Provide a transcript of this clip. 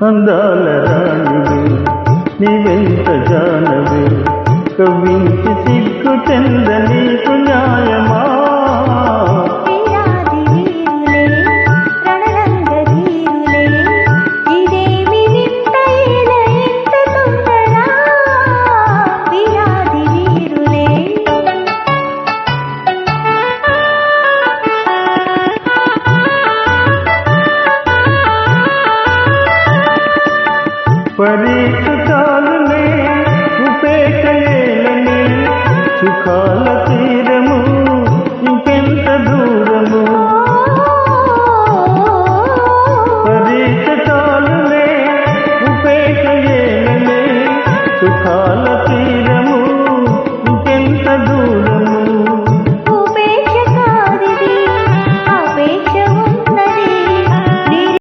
అందాల రాణివే నీవెంత జానవే కవించి సిగ్గు చెంద నీకు న్యాయమా పరీక్ష చాలునే ఉపేక్ష సుఖాల